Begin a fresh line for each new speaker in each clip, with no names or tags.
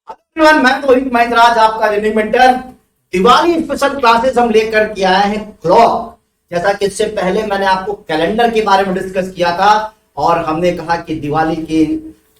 Everyone, मैं रोहित महिंद्राज आपका learning mentor. Diwali special classes हम लेकर के आए हैं क्लॉक। जैसा कि इससे पहले मैंने आपको कैलेंडर के बारे में डिस्कस किया था और हमने कहा कि दिवाली की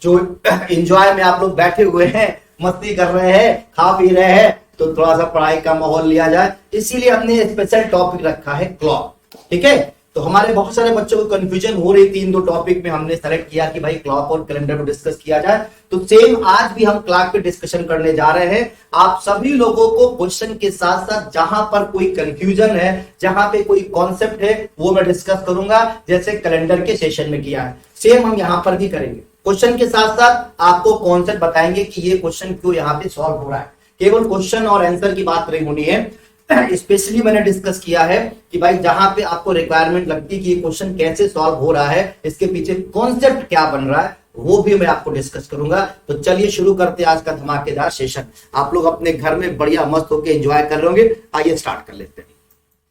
जो एंजॉय में आप लोग बैठे हुए हैं, मस्ती कर रहे हैं, खा पी रहे हैं, तो थोड़ा सा पढ़ाई का माहौल लिया जाए, इसीलिए हमने स्पेशल टॉपिक रखा है क्लॉक। ठीक है, तो हमारे बहुत सारे बच्चों को कंफ्यूजन हो रही थी इन दो टॉपिक में, हमने सेलेक्ट किया कि भाई क्लॉक और कैलेंडर को डिस्कस किया जाए। तो सेम आज भी हम क्लॉक पे डिस्कशन करने जा रहे हैं। आप सभी लोगों को क्वेश्चन के साथ साथ जहां पर कोई कंफ्यूजन है, जहां पे कोई कॉन्सेप्ट है, वो मैं डिस्कस करूंगा, जैसे कैलेंडर के सेशन में किया है, सेम हम यहां पर भी करेंगे। क्वेश्चन के साथ साथ आपको कॉन्सेप्ट बताएंगे कि ये क्वेश्चन क्यों यहाँ पे सॉल्व हो रहा है। केवल क्वेश्चन और आंसर की बात नहीं होनी है, स्पेशली मैंने डिस्कस किया है कि भाई जहां पे आपको रिक्वायरमेंट लगती है कि ये क्वेश्चन कैसे सॉल्व हो रहा है, इसके पीछे कॉन्सेप्ट क्या बन रहा है, वो भी मैं आपको डिस्कस करूंगा। तो चलिए शुरू करते हैं आज का धमाकेदार सेशन। आप लोग अपने घर में बढ़िया मस्त होकर एंजॉय कर रहे होंगे। आइए स्टार्ट कर लेते हैं।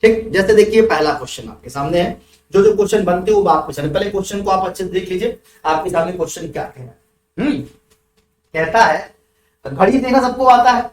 ठीक, जैसे देखिए पहला क्वेश्चन आपके सामने है। जो जो क्वेश्चन बनते हैं वो आप क्वेश्चन, पहले क्वेश्चन को आप अच्छे से देख लीजिए। आपके सामने क्वेश्चन क्या कह रहा है। कहता है घड़ी देखना सबको आता है,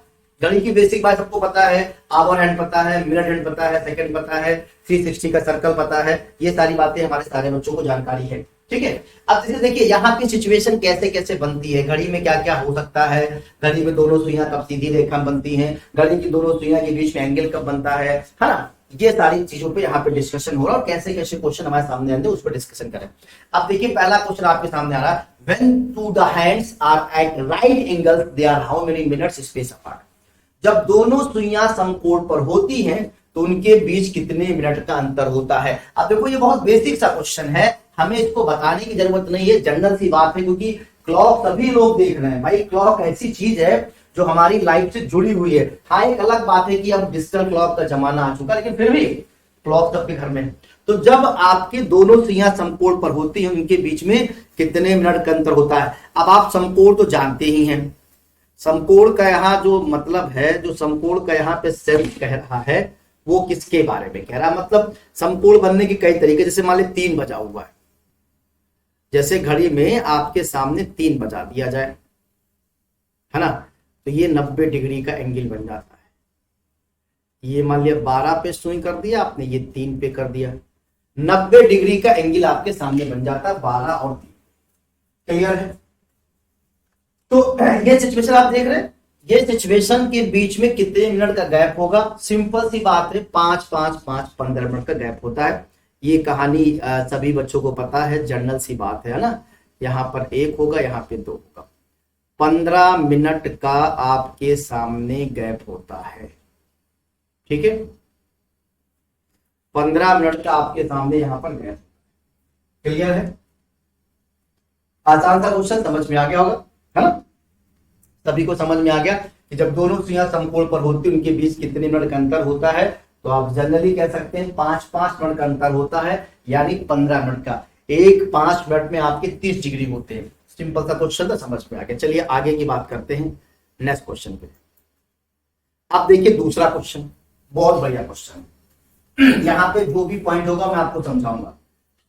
घड़ी की बेसिक बात सबको पता है, आवर हैंड पता है, मिनट हैंड पता है, सेकंड पता है, 360 का सर्कल पता है, ये सारी बातें हमारे सारे बच्चों को जानकारी है। ठीक है, अब जैसे देखिए यहाँ की सिचुएशन कैसे कैसे बनती है, घड़ी में क्या क्या हो सकता है, घड़ी में दोनों सुइयां कब सीधी रेखा में बनती हैं, घड़ी की दोनों सुइयां के बीच में एंगल कब बनता है ना, ये सारी चीजों पे यहाँ पे डिस्कशन हो रहा है और कैसे कैसे क्वेश्चन हमारे सामने आते हैं उस पर डिस्कशन करें। अब देखिए पहला क्वेश्चन आपके सामने आ रहा है, when two the hands are at right angles they are how many minutes space apart. जब दोनों सुइयां समकोण पर होती हैं तो उनके बीच कितने मिनट का अंतर होता है। अब देखो ये बहुत बेसिक सा क्वेश्चन है, हमें इसको बताने की जरूरत नहीं है, जनरल सी बात है, क्योंकि क्लॉक सभी लोग देख रहे हैं। भाई क्लॉक ऐसी चीज है जो हमारी लाइफ से जुड़ी हुई है। हाँ, एक अलग बात है कि अब डिजिटल क्लॉक का जमाना आ चुका है, लेकिन फिर भी क्लॉक सबके घर में है। तो जब आपके दोनों सुइयां समकोण पर होती हैं, उनके बीच में कितने मिनट का अंतर होता है। अब आप समकोण तो जानते ही हैं, समकोण का यहाँ जो मतलब है, जो समकोण का यहाँ पे सेंस कह रहा है वो किसके बारे में कह रहा है। मतलब समकोण बनने के कई तरीके, जैसे मान ली 3 बजा हुआ है, जैसे घड़ी में आपके सामने 3 बजा दिया जाए, है ना, तो ये 90 डिग्री का एंगल बन जाता है। ये मान लिया 12 पे सुई कर दिया आपने, ये 3 पे कर दिया, 90 डिग्री का एंगल आपके सामने बन जाता है, 12 और 3। क्लियर है। तो ये सिचुएशन आप देख रहे हैं, ये सिचुएशन के बीच में कितने मिनट का गैप होगा। सिंपल सी बात है, 5 5 5 15 मिनट का गैप होता है। ये कहानी सभी बच्चों को पता है, जनरल सी बात है ना। यहाँ पर 1 होगा, यहाँ पे 2 होगा, 15 मिनट का आपके सामने गैप होता है। ठीक है, 15 मिनट का आपके सामने यहाँ पर गैप। क्लियर है, आसान सा क्वेश्चन, समझ में आ गया होगा, है ना। सभी को समझ में आ गया कि जब दोनों सुइयां समकोण पर होती है उनके बीच कितने मिनट का अंतर होता है। तो आप जनरली कह सकते हैं 5-5 मिनट का अंतर होता है, यानी 15 मिनट का। 5 मिनट में आपके 30 डिग्री होते हैं। सिंपल सा क्वेश्चन था, समझ में आ गया। चलिए आगे की बात करते हैं नेक्स्ट क्वेश्चन पे। अब देखिए दूसरा क्वेश्चन, बहुत बढ़िया क्वेश्चन। यहाँ पे जो भी पॉइंट होगा मैं आपको समझाऊंगा।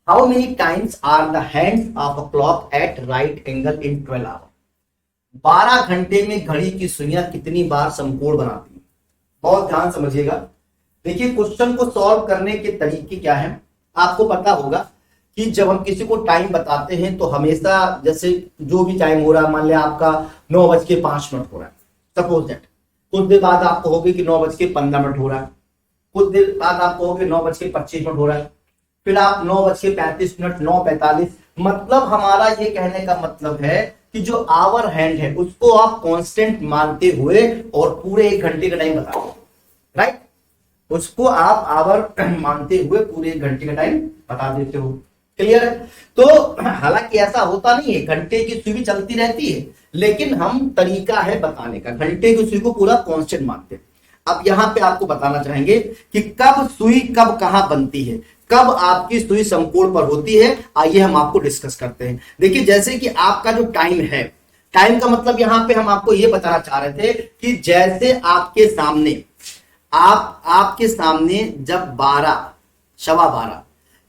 How many times are the hands of a clock at right angle in 12 hour. 12 घंटे में घड़ी की सुइयां कितनी बार समकोण बनाती है। बहुत ध्यान समझिएगा। देखिए क्वेश्चन को सॉल्व करने के तरीके क्या है, आपको पता होगा कि जब हम किसी को टाइम बताते हैं तो हमेशा, जैसे जो भी टाइम हो रहा है, मान लिया आपका 9:05 हो रहा है, सपोज दैट, कुछ देर बाद आप कहोगे कि 9:15 हो रहा है, कुछ देर बाद आप कहोगे 9:25 हो रहा है, फिर आप 9:35, 9:45। मतलब हमारा ये कहने का मतलब है कि जो आवर हैंड है उसको आप कांस्टेंट मानते हुए और पूरे 1 घंटे का टाइम बता दो, राइट। उसको आप आवर मानते हुए पूरे 1 घंटे का टाइम बता देते हो। क्लियर है। तो हालांकि ऐसा होता नहीं है, घंटे की सुई भी चलती रहती है, लेकिन हम तरीका है बताने का, घंटे की सुई को पूरा कांस्टेंट मानते हैं। अब यहां पे आपको बताना चाहेंगे कि कब सुई कब कहां बनती है, कब आपकी सुई समकोण पर होती है। आइए हम आपको डिस्कस करते हैं। देखिए जैसे कि आपका जो टाइम है, टाइम का मतलब यहां पे हम आपको यह बताना चाह रहे थे कि जैसे आपके सामने आपके सामने जब 12:15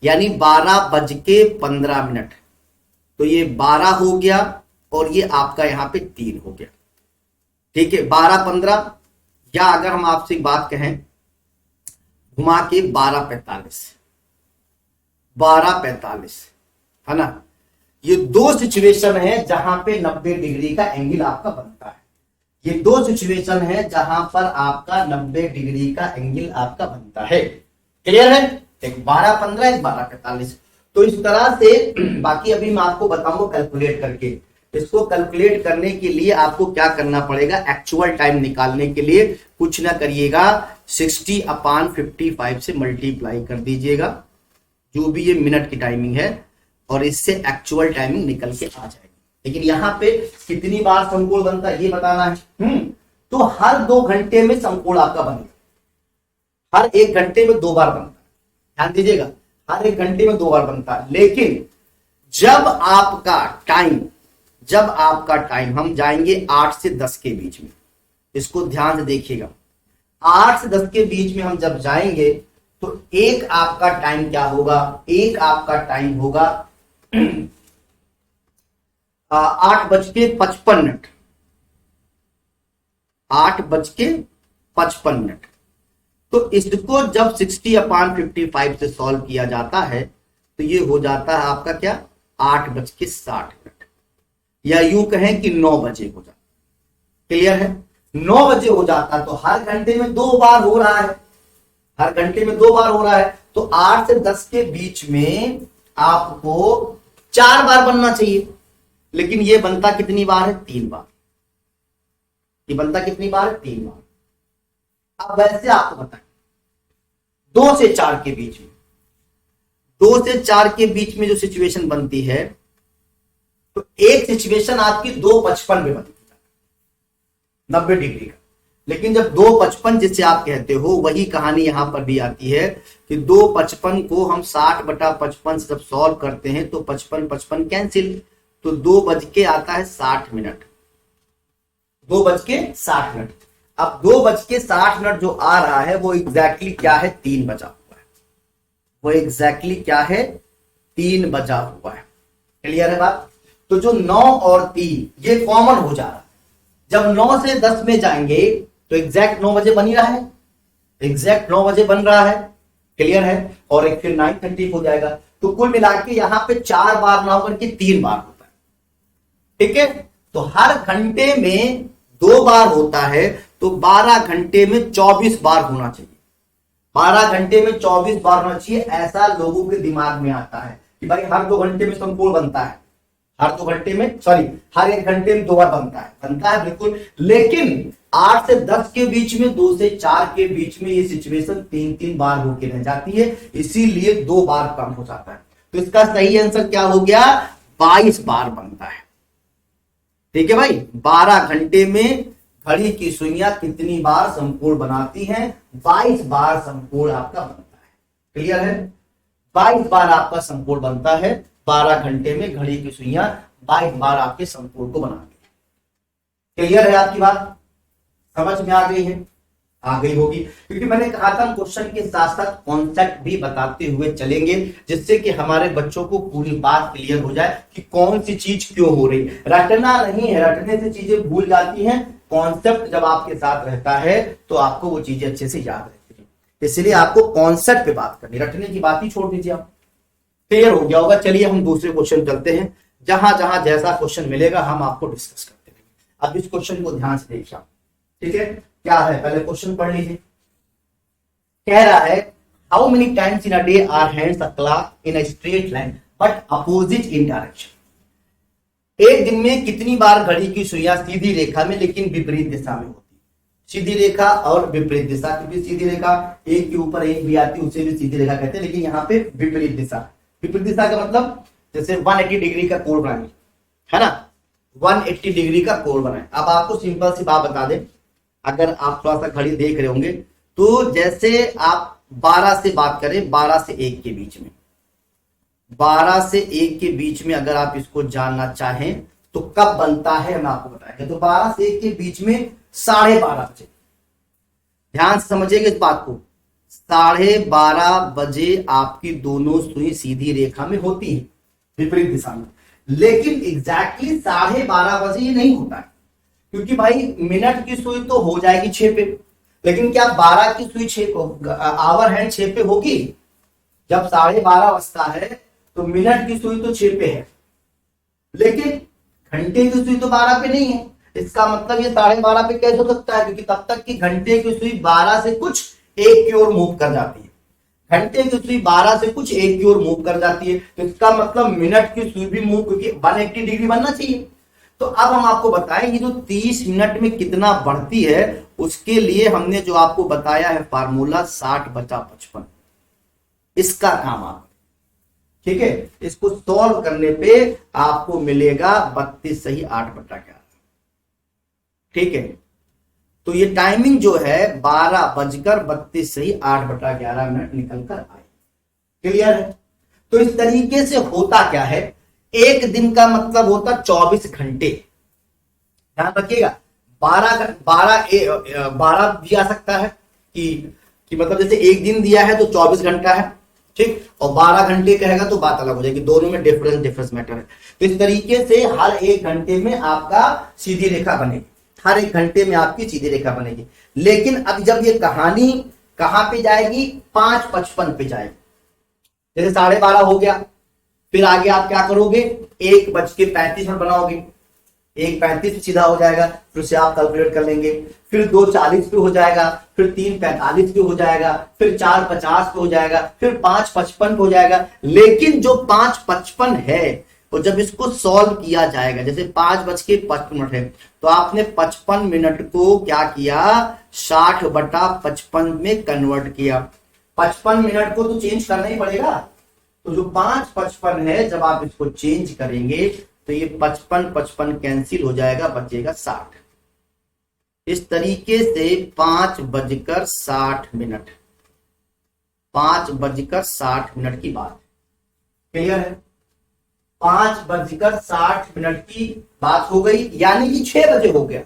यानी 12:15, तो ये 12 हो गया और ये आपका यहां पे 3 हो गया। ठीक है, 12-15, या अगर हम आपसे बात कहें घुमा के 12-45, 12-45, है ना। ये दो सिचुएशन है जहां पे 90 डिग्री का एंगल आपका बनता है। ये दो सिचुएशन है जहां पर आपका 90 डिग्री का एंगल आपका बनता है। क्लियर है? एक 12-15, एक 12-45। तो इस तरह से बाकी अभी मैं आपको बताऊंगा कैलकुलेट करके। इसको कैलकुलेट करने के लिए आपको क्या करना पड़ेगा, एक्चुअल टाइम निकालने के लिए कुछ ना करिएगा, 60/55 से मल्टीप्लाई कर दीजिएगा, जो भी ये मिनट की टाइमिंग है, और इससे एक्चुअल टाइमिंग निकल के आ जाएगी। लेकिन यहां पे कितनी बार समकोण बनता है ये बताना है। तो हर 2 घंटे में समकोण आपका बनेगा, हर 1 घंटे में 2 बार बनता है। ध्यान दीजिएगा, हर 1 घंटे में 2 बार बनता है। लेकिन जब आपका टाइम हम जाएंगे 8 से 10 के बीच में, इसको ध्यान से देखिएगा, 8 से 10 के बीच में हम जब जाएंगे तो एक आपका टाइम क्या होगा, एक आपका टाइम होगा 8:55, 8:55। तो इसको जब 60/55 से सॉल्व किया जाता है तो ये हो जाता है आपका क्या, 8:60, या यूं कहें कि 9 बजे हो जाता। क्लियर है? 9 बजे हो जाता, तो हर घंटे में 2 बार हो रहा है, हर घंटे में 2 बार हो रहा है। तो 8 से 10 के बीच में आपको 4 बार बनना चाहिए, लेकिन ये बनता कितनी बार है, 3 बार। ये बनता कितनी बार है, 3 बार। अब वैसे आपको बताएं 2 से 4 के बीच में, 2 से 4 के बीच में जो सिचुएशन बनती है, तो एक सिचुएशन आपकी 2:55 में बनती है 90 डिग्री का। लेकिन जब 2:55 जिसे आप कहते हो, वही कहानी यहां पर भी आती है कि 2:55 को हम 60/55 से जब सॉल्व करते हैं तो 55 कैंसिल, तो 2 बज के आता है 60 मिनट, 2 बज के 60 मिनट। अब 2 बज के 60 मिनट जो आ रहा है वो एग्जैक्टली क्या है, 3 बजा हुआ है। वो एग्जैक्टली क्या है, 3 बजा हुआ है। क्लियर है बात? तो जो 9 और 3 ये कॉमन हो जा रहा है। जब 9 से 10 में जाएंगे तो एग्जैक्ट 9 बजे बन ही रहा है, एग्जैक्ट 9 बजे बन रहा है। क्लियर है? और एक फिर 9:30 हो जाएगा। तो कुल मिला के यहां पे 4 बार ना होकर के 3 बार होता है। ठीक है? तो हर घंटे में 2 बार होता है, तो 12 घंटे में 24 बार होना चाहिए। 12 घंटे में 24 बार होना चाहिए। ऐसा लोगों के दिमाग में आता है कि भाई हर 2 घंटे में समकोण बनता है, हर 2 घंटे में, सॉरी, हर 1 घंटे में 2 बार बनता है बिल्कुल। लेकिन 8 से 10 के बीच में, 2 से 4 के बीच में ये सिचुएशन 3-3 बार होके रह जाती है, इसीलिए 2 बार कम हो जाता है। तो इसका सही आंसर क्या हो गया, 22 बार बनता है। ठीक है भाई? 12 घंटे में घड़ी की सुइयां कितनी बार समकोण बनाती हैं, 22 बार समकोण आपका बनता है। क्लियर है? 22 बार आपका समकोण बनता है। 12 घंटे में घड़ी की सुइयां 22 बार आपके समकोण को बनाती है। क्लियर है आपकी बात? समझ में आ गई है? आ गई होगी, क्योंकि मैंने कहा था क्वेश्चन के साथ साथ कॉन्सेप्ट भी बताते हुए चलेंगे, जिससे कि हमारे बच्चों को पूरी बात क्लियर हो जाए कि कौन सी चीज क्यों हो रही। रटना नहीं है, रटने से चीजें भूल जाती हैं। कॉन्सेप्ट जब आपके साथ रहता है तो आपको वो चीजें अच्छे से याद रहती है। इसलिए आपको कॉन्सेप्ट पे बात करनी, रटने की बात ही छोड़ दीजिए आप। क्लियर हो गया होगा? चलिए हम दूसरे क्वेश्चन चलते हैं। जहां जहां जैसा क्वेश्चन मिलेगा हम आपको डिस्कस करते रहेंगे। अब इस क्वेश्चन को ध्यान से देखिए। ठीक है? क्या है, पहले क्वेश्चन पढ़ लीजिए। कह रहा है how many times in a day are hands a clock in a straight line but opposite in direction. एक दिन में कितनी बार घड़ी की सुइयां सीधी रेखा में लेकिन विपरीत दिशा में होती है। सीधी रेखा और विपरीत दिशा, क्योंकि सीधी रेखा एक के ऊपर एक भी आती है उसे भी सीधी रेखा कहते हैं, लेकिन यहाँ पे विपरीत दिशा। विपरीत दिशा का मतलब जैसे 180 डिग्री का कोण बनाए, है ना, 180 डिग्री का कोण बनाए। अब आपको सिंपल सी बात बता दें, अगर आप थोड़ा सा घड़ी देख रहे होंगे तो जैसे आप 12 से बात करें, 12 से 1 के बीच में, 12 से 1 के बीच में अगर आप इसको जानना चाहें तो कब बनता है हम आपको बताएंगे। तो 12 से 1 के बीच में 12:30 बजे, ध्यान से समझिएगा इस बात को, 12:30 बजे आपकी दोनों सुई सीधी रेखा में होती है विपरीत दिशा में। लेकिन एग्जैक्टली 12:30 बजे ये नहीं होता है, क्योंकि भाई मिनट की सुई तो हो जाएगी 6 पे, लेकिन क्या 12 की सुई 6 आवर हैंड 6 पे होगी? जब 12:30 बजता है तो मिनट की सुई तो 6 पे है, लेकिन घंटे की सुई तो 12 पे नहीं है। इसका मतलब ये 12:30 पे कैसे हो सकता है? क्योंकि तब तक की घंटे की सुई 12 से कुछ एक की ओर मूव कर जाती है, घंटे की सुई 12 से कुछ एक की ओर मूव कर जाती है, तो इसका मतलब मिनट की सुई भी मूव, क्योंकि 180 डिग्री बनना चाहिए। तो अब हम आपको बताएं कि जो 30 मिनट में कितना बढ़ती है, उसके लिए हमने जो आपको बताया है फार्मूला 60/55, इसका काम आप, ठीक है, इसको सॉल्व करने पे आपको मिलेगा 32 सही 8/11। ठीक है, तो ये टाइमिंग जो है 12:32 सही 8/11 निकल कर आए। क्लियर है? तो इस तरीके से होता क्या है, एक दिन का मतलब होता 24 घंटे। ध्यान रखिएगा, 12 भी आ सकता है कि मतलब जैसे एक दिन दिया है तो 24 घंटा है, ठीक, और 12 घंटे कहेगा तो बात अलग हो जाएगी, दोनों में डिफरेंस मैटर है। तो इस तरीके से हर एक घंटे में आपका सीधी रेखा बनेगी, हर एक घंटे में आपकी सीधी रेखा बनेगी। लेकिन अब जब ये कहानी कहां पे जाएगी, 5:55 पे जाएगी। जैसे 12:30 हो गया, फिर आगे आप क्या करोगे, 1:35 बनाओगे, 1:35 सीधा हो जाएगा, फिर से आप कैलकुलेट कर लेंगे, फिर 2:40 पे हो जाएगा, फिर 3:45 पे हो जाएगा, फिर 4:50 पे हो जाएगा, फिर 5:55 पे हो जाएगा। लेकिन जो 5:55 है, और जब इसको सॉल्व किया जाएगा, जैसे 5:55 है, तो आपने 55 मिनट को क्या किया, 60/55 में कन्वर्ट किया। 55 मिनट को तो चेंज करना ही पड़ेगा, तो जो 5:55 है, जब आप इसको चेंज करेंगे तो ये 55 कैंसिल हो जाएगा, बचेगा 60। इस तरीके से 5:60 5:60 की बात। क्लियर है? 5:60 की बात हो गई, यानी कि 6 बजे हो गया।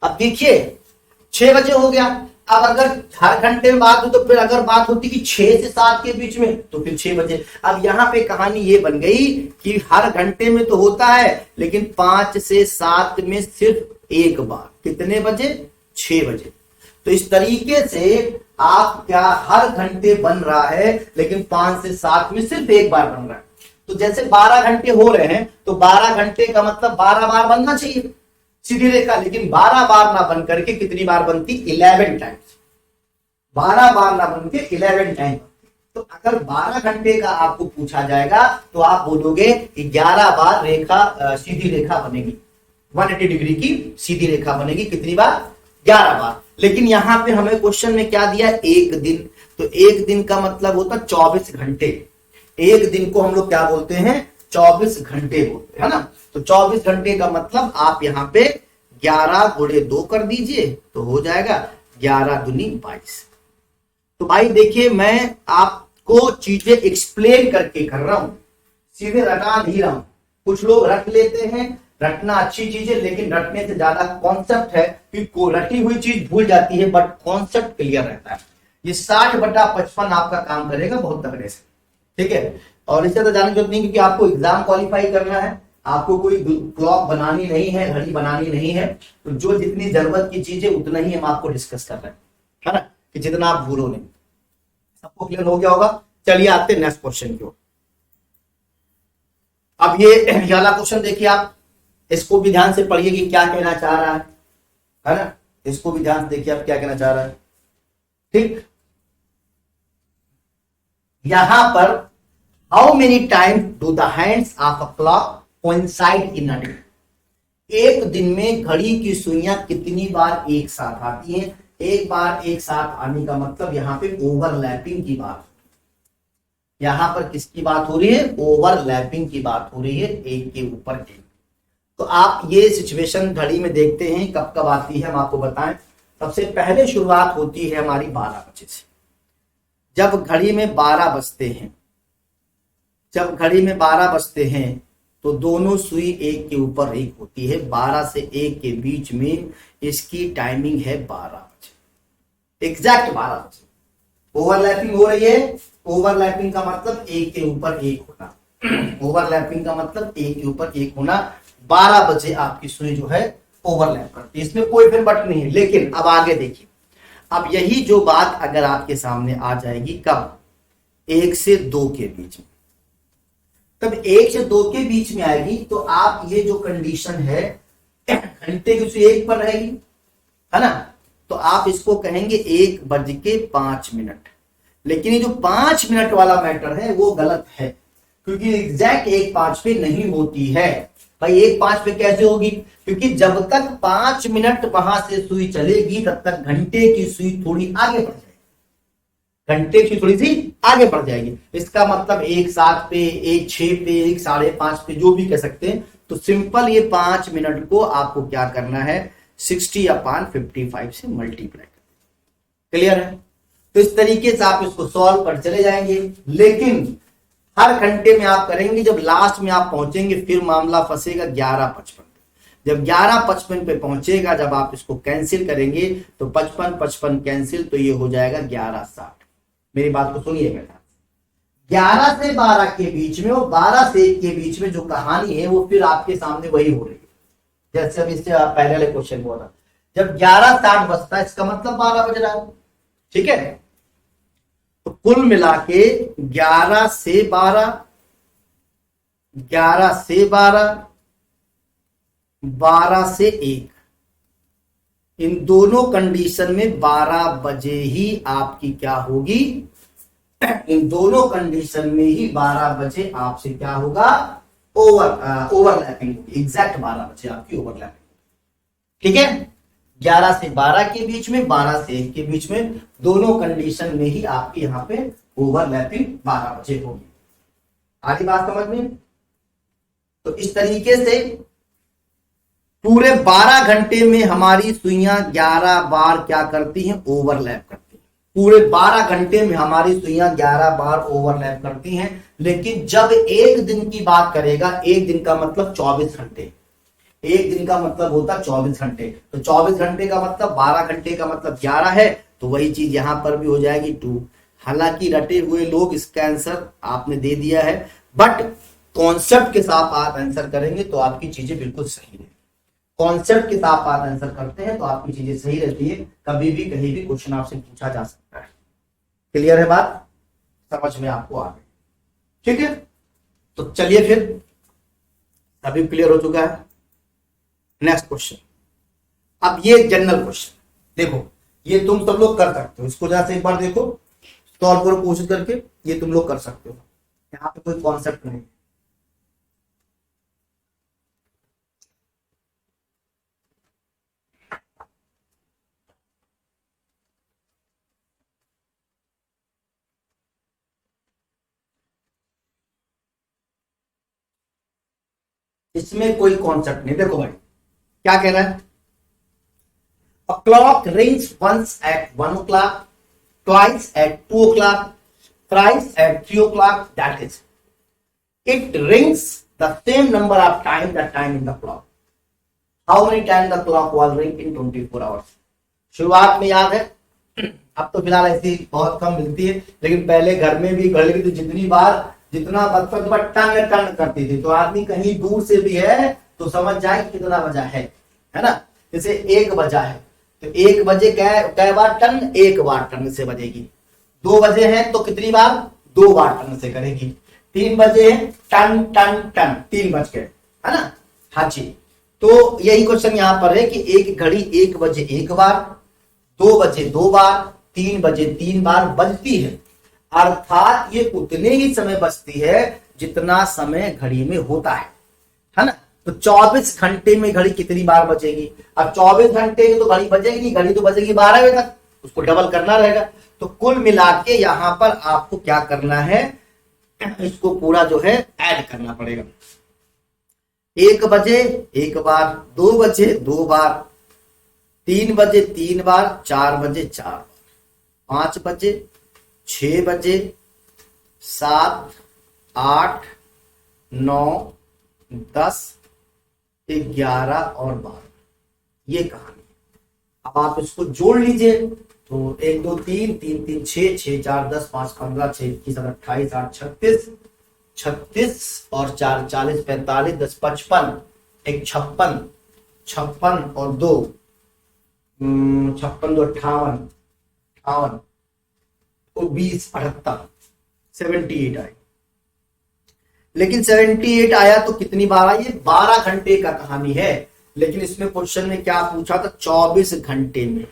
अब देखिए 6 बजे हो गया, अब अगर हर घंटे में बात हो तो फिर अगर बात होती कि 6 से 7 के बीच में, तो फिर 6 बजे। अब यहां पे कहानी ये बन गई कि हर घंटे में तो होता है, लेकिन 5 से 7 में सिर्फ एक बार। कितने बजे? 6 बजे। तो इस तरीके से आप क्या, हर घंटे बन रहा है, लेकिन 5 से 7 में सिर्फ एक बार बन रहा है। तो जैसे 12 घंटे हो रहे हैं, तो 12 घंटे का मतलब 12 बार बनना चाहिए सीधी रेखा, लेकिन 12 बार ना बन करके कितनी बार बनती? 11 टाइम्स। 12 बार ना बन के 11 टाइम। तो अगर 12 घंटे का आपको पूछा जाएगा तो आप बोलोगे कि 11 बार रेखा, सीधी रेखा बनेगी, 180 डिग्री की सीधी रेखा बनेगी। कितनी बार? 11 बार। लेकिन यहां पे हमें क्वेश्चन में क्या दिया? एक दिन। तो एक दिन का मतलब होता 24 घंटे। एक दिन को हम लोग क्या बोलते हैं? 24 घंटे बोलते हैं, है ना। तो 24 घंटे का मतलब आप यहां पे 11 गुणे 2 कर दीजिए, तो हो जाएगा 11 दूनी 22। तो भाई देखिए, मैं आपको चीजें एक्सप्लेन करके कर रहा हूं, सीधे रटा नहीं रहा हूं। कुछ लोग रट लेते हैं, रटना अच्छी चीज है, लेकिन रटने से ज्यादा कॉन्सेप्ट है कि रटी हुई चीज भूल जाती है, बट कॉन्सेप्ट क्लियर रहता है। ये 60/55 आपका काम करेगा बहुत तगड़े से, ठीक है। और इससे तो जाने की जरूरत नहीं, क्योंकि आपको एग्जाम क्वालिफाई करना है, आपको कोई क्लॉक बनानी नहीं है, घड़ी बनानी नहीं है। तो जो जितनी जरूरत की चीज है उतना ही हम आपको डिस्कस कर रहे हैं, है ना, कि जितना आप भूलो नहीं। सबको क्लियर हो गया होगा। चलिए आते हैं नेक्स्ट क्वेश्चन की ओर। अब ये वाला क्वेश्चन देखिए आप, इसको भी ध्यान से पढ़िए कि क्या कहना चाह रहा है ना। इसको भी ध्यान से देखिए आप क्या कहना चाह रहा है, ठीक। यहां पर how many times do the hands of a clock coincide in a day? एक दिन में घड़ी की सुइयां कितनी बार एक साथ आती हैं? एक बार एक साथ आने का मतलब यहां पे ओवरलैपिंग की बात, यहां पर किसकी बात हो रही है? ओवरलैपिंग की बात हो रही है, एक के ऊपर एक। तो आप ये सिचुएशन घड़ी में देखते हैं कब कब आती है, हम आपको बताएं। सबसे पहले शुरुआत होती है हमारी 12 बजे से। जब घड़ी में 12 बजते हैं, जब घड़ी में 12 बजते हैं तो दोनों सुई एक के ऊपर एक होती है। 12 से 1 के बीच में इसकी टाइमिंग है 12 बजे, एग्जैक्ट 12 बजे। ओवरलैपिंग हो रही है। ओवरलैपिंग का मतलब एक के ऊपर एक होना। ओवरलैपिंग का मतलब एक के ऊपर एक होना। 12 बजे आपकी सुई जो है ओवरलैप करती है, इसमें कोई फिर बट नहीं है। लेकिन अब आगे देखिए, अब यही जो बात अगर आपके सामने आ जाएगी कब, 1 से 2 के बीच में, तब 1 से 2 के बीच में आएगी तो आप ये जो कंडीशन है घंटे की सुई 1 पर रहेगी, है ना, तो आप इसको कहेंगे 1:05। लेकिन ये जो 5 मिनट वाला मैटर है वो गलत है, क्योंकि एग्जैक्ट 1:05 पे नहीं होती है भाई। 1:05 पे कैसे होगी, क्योंकि जब तक 5 मिनट वहां से सुई चलेगी तब तक घंटे की सुई थोड़ी आगे बढ़ जाएगी, घंटे की थोड़ी सी आगे बढ़ जाएगी। इसका मतलब 1:07 पे, 1:06 पे, 1:5:30 पे, जो भी कह सकते हैं। तो सिंपल ये 5 मिनट को आपको क्या करना है, 60/55 से मल्टीप्लाई कर। क्लियर है? तो इस तरीके से आप इसको सॉल्व कर चले जाएंगे। लेकिन हर घंटे में आप करेंगे, जब लास्ट में आप पहुंचेंगे फिर मामला फंसेगा 11:55। जब 11:55 पे पहुंचेगा, जब आप इसको कैंसिल करेंगे तो 55 कैंसिल, तो ये हो जाएगा 11:60। मेरी बात को सुनिए बेटा, 11 से 12 के बीच में और 12 से 1 के बीच में जो कहानी है वो फिर आपके सामने वही हो रही है जैसे अब इससे पहले वाले क्वेश्चन में हो रहा। जब 11:60 बजता है इसका मतलब 12 बज रहा है, ठीक है। तो कुल मिला के 11 से 12, 11 से 12, 12 से 1, इन दोनों कंडीशन में 12 बजे ही आपकी क्या होगी, इन दोनों कंडीशन में ही 12 बजे आपसे क्या होगा, ओवरलैपिंग, एग्जैक्ट 12 बजे आपकी ओवरलैपिंग, ठीक है। 11 से 12 के बीच में, 12 से 1 के बीच में, दोनों कंडीशन में ही आपकी यहां पे ओवरलैपिंग 12 बजे होगी। आगे बात समझ में? तो इस तरीके से पूरे 12 घंटे में हमारी सुइयां 11 बार क्या करती हैं, ओवरलैप करती हैं। पूरे 12 घंटे में हमारी सुइयां 11 बार ओवरलैप करती हैं। लेकिन जब एक दिन की बात करेगा, एक दिन का मतलब 24 घंटे, एक दिन का मतलब होता 24 घंटे, तो 24 घंटे का मतलब 12 घंटे का मतलब 11 है, तो वही चीज यहां पर भी हो जाएगी 2। हालांकि रटे हुए लोग इसका आंसर आपने दे दिया है, बट कॉन्सेप्ट के साथ आप आंसर करेंगे तो आपकी चीजें बिल्कुल सही है। कॉन्सेप्ट के साथ आप आंसर करते हैं तो आपकी चीजें सही रहती है, कभी भी कहीं भी क्वेश्चन आपसे पूछा जा सकता है। क्लियर है बात, समझ में आपको आ गई, ठीक है। तो चलिए फिर, अभी क्लियर हो चुका है। नेक्स्ट क्वेश्चन, अब ये जनरल क्वेश्चन देखो, ये तुम सब लोग कर सकते हो, इसको जरा से एक बार देखो, सॉल्व करो कोशिश करके, ये तुम लोग कर सकते हो, यहाँ पे कोई कॉन्सेप्ट नहीं। इसमें कोई कॉन्सेप्ट नहीं। देखो भाई क्या कह रहा है, a clock rings once at 1 o'clock, twice at 2 o'clock, thrice at 3 o'clock, that is, it rings the same number of time, the time in the clock. How many times the clock was ring in 24 hours? शुरुआत में याद है, अब तो फिलहाल ऐसी बहुत कम मिलती है, लेकिन पहले घर में भी घर की जितनी बार, जितना बचपन में टन टन करती थी, तो आदमी कहीं दूर से भी है तो समझ जाए कितना बजा है ना। जैसे 1 बजा है तो 1 बजे कै बार टन, 1 बार टन से बजेगी। 2 बजे हैं तो कितनी बार, 2 बार टन से करेगी। 3 बजे हैं, टन टन टन, 3 बज गए, है ना। हाँ जी, तो यही क्वेश्चन यहाँ पर है कि एक घड़ी 1 बजे 1 बार, 2 बजे 2 बार, 3 बजे 3 बार बजती है। अर्थात ये उतने ही समय बचती है जितना समय घड़ी में होता है ना। तो 24 घंटे में घड़ी कितनी बार बजेगी, अब 24 घंटे की तो घड़ी बजेगी नहीं, घड़ी तो बजेगी 12 बजे तक, उसको डबल करना रहेगा। तो कुल मिला के यहां पर आपको क्या करना है, इसको पूरा जो है ऐड करना पड़ेगा। 1 बजे 1 बार, 2 बजे 2 बार, 3 बजे 3 बार, 4 बजे 4 बार, 5 बजे, 6 बजे, 7, 8, 9, 10, 11 और 12, ये कहानी। अब आप इसको जोड़ लीजिए, तो 1 2 3 3 3 6 6 4 10 5 15 6 21 28 8 36 36 और 4 40 45 10 55 1 56 56 और 2 56 2 58 58 और 20 78 78 आए। लेकिन 78 आया तो कितनी बार आई? ये 12 घंटे का कहानी है, लेकिन इसमें क्वेश्चन में क्या पूछा था? 24 घंटे में।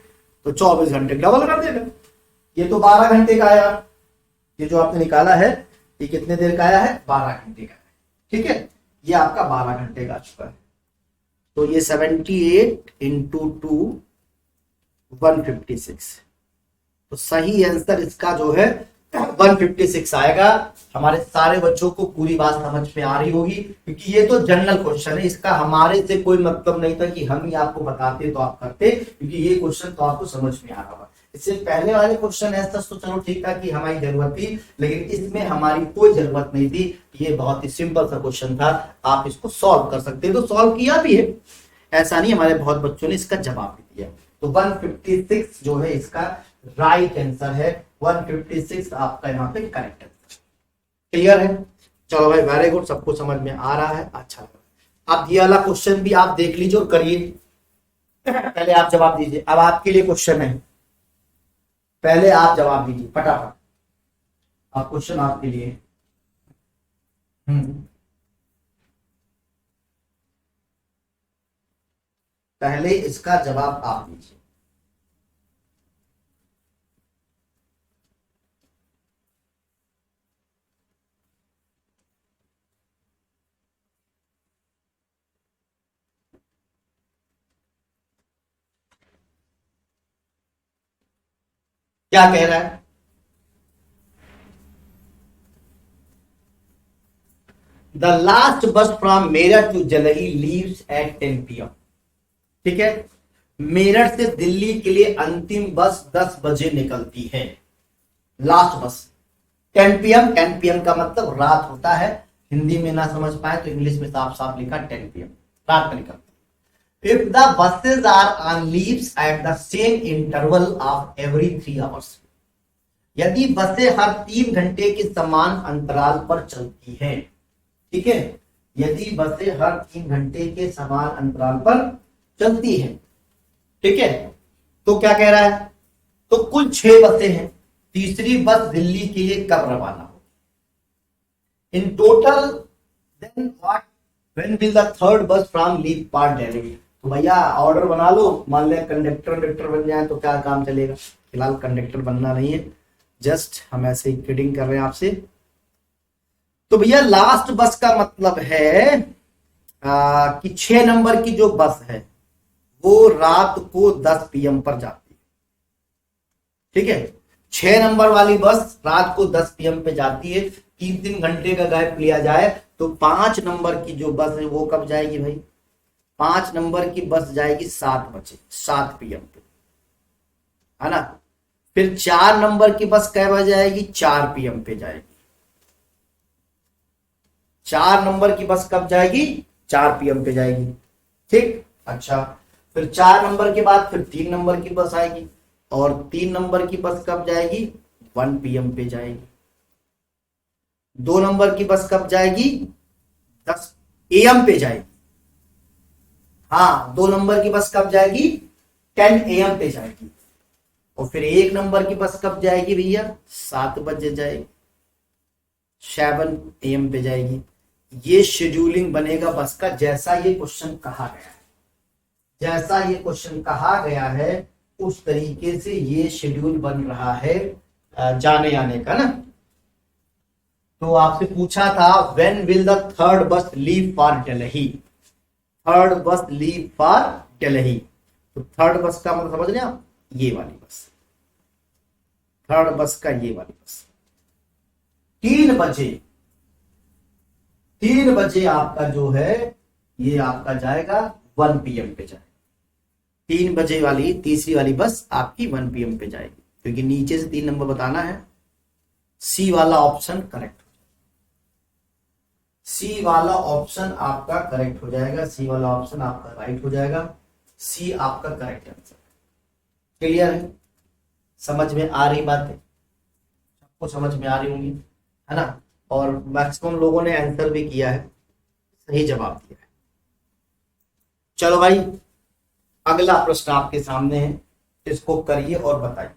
तो 24 घंटे डबल कर देगा। ये तो 12 घंटे का आया, ये जो आपने निकाला है ये कितने देर का आया है? 12 घंटे का। ठीक है, ये आपका 12 घंटे का आ चुका है। तो ये 78 इंटू 2 156। तो सही आंसर इसका जो है 156 आएगा। हमारे सारे बच्चों को पूरी बात समझ में आ रही होगी, क्योंकि ये तो जनरल क्वेश्चन है, इसका हमारे से कोई मतलब नहीं था कि हम ही आपको बताते तो आप करते, क्योंकि ये क्वेश्चन तो आपको समझ में आ रहा होगा। इससे पहले वाले क्वेश्चन ऐसा तो चलो ठीक था कि हमारी जरूरत थी, लेकिन इसमें हमारी कोई जरूरत नहीं थी। ये बहुत ही सिंपल सा क्वेश्चन था, आप इसको सॉल्व कर सकते हैं, तो सॉल्व किया भी है, ऐसा नहीं। हमारे बहुत बच्चों ने इसका जवाब भी दिया। तो 156 जो है इसका राइट आंसर है। 156 आपका यहाँ पे करेक्ट आंसर। क्लियर है? चलो भाई, वेरी गुड, सबको समझ में आ रहा है। अच्छा, अब ये वाला क्वेश्चन भी आप देख लीजिए और करिए। पहले आप जवाब दीजिए, अब आपके लिए क्वेश्चन है, पहले आप जवाब दीजिए फटाफट। अब क्वेश्चन आपके लिए। पहले इसका जवाब आप दीजिए। क्या कह रहा है? The last bus from Meerut to Delhi leaves at 10 PM। ठीक है, मेरठ से दिल्ली के लिए अंतिम बस 10 बजे निकलती है। लास्ट बस 10 PM। 10 PM का मतलब रात होता है। हिंदी में ना समझ पाए तो इंग्लिश में साफ साफ लिखा 10 PM, रात में निकलती है। If the buses are on leaves at the same interval of every 3 hours। यदि बसें हर 3 घंटे के समान अंतराल पर चलती हैं। ठीक है, यदि बसें हर 3 घंटे के समान अंतराल पर चलती है। ठीक है, तो क्या कह रहा है? तो कुल 6 बसें हैं। तीसरी बस दिल्ली के लिए कब रवाना होगी? In total then what when will the third bus from leave part Delhi? तो भैया ऑर्डर बना लो, मान लिया कंडक्टर बन जाए तो क्या काम चलेगा? फिलहाल कंडक्टर बनना नहीं है, जस्ट हम ऐसे ही किडिंग कर रहे हैं आपसे। तो भैया लास्ट बस का मतलब है कि 6 नंबर की जो बस है वो रात को 10 PM पर जाती है। ठीक है, 6 नंबर वाली बस रात को 10 PM पे जाती है। 3-3 घंटे का गैप लिया जाए तो 5 नंबर की जो बस है वो कब जाएगी भाई? 5 नंबर की बस जाएगी 7 बजे, 7 PM पे, है ना। फिर 4 नंबर की बस कै बजे आएगी? 4 PM पे जाएगी। 4 नंबर की बस कब जाएगी? 4 PM पे जाएगी। ठीक, अच्छा, फिर 4 नंबर के बाद फिर 3 नंबर की बस आएगी, और 3 नंबर की बस कब जाएगी? 1 PM पे जाएगी। 2 नंबर की बस कब जाएगी? 10 AM पे जाएगी। हाँ, 2 नंबर की बस कब जाएगी? 10 AM पे जाएगी। और फिर 1 नंबर की बस कब जाएगी भैया? 7 बजे जाएगी, 7 AM पे जाएगी। ये शेड्यूलिंग बनेगा बस का, जैसा ये क्वेश्चन कहा गया है। जैसा ये क्वेश्चन कहा गया है उस तरीके से ये शेड्यूल बन रहा है जाने आने का ना। तो आपसे पूछा था व्हेन विल द थर्ड बस लीव फॉर दिल्ली? थर्ड बस लीव फॉर दिल्ली। तो थर्ड बस का मतलब समझ रहे आप? ये वाली बस, थर्ड बस का ये वाली बस 3 बजे, 3 बजे आपका जो है ये आपका जाएगा 1 PM पे जाएगा। 3 बजे वाली तीसरी वाली बस आपकी 1 PM पे जाएगी, क्योंकि नीचे से 3 नंबर बताना है। सी वाला ऑप्शन करेक्ट, सी वाला ऑप्शन आपका करेक्ट हो जाएगा। सी वाला ऑप्शन आपका राइट हो जाएगा। सी आपका करेक्ट आंसर। क्लियर है? समझ में आ रही बात है? सबको समझ में आ रही होंगी, है ना। और मैक्सिमम लोगों ने आंसर भी किया है, सही जवाब दिया है। चलो भाई, अगला प्रश्न आपके सामने है, इसको करिए और बताइए।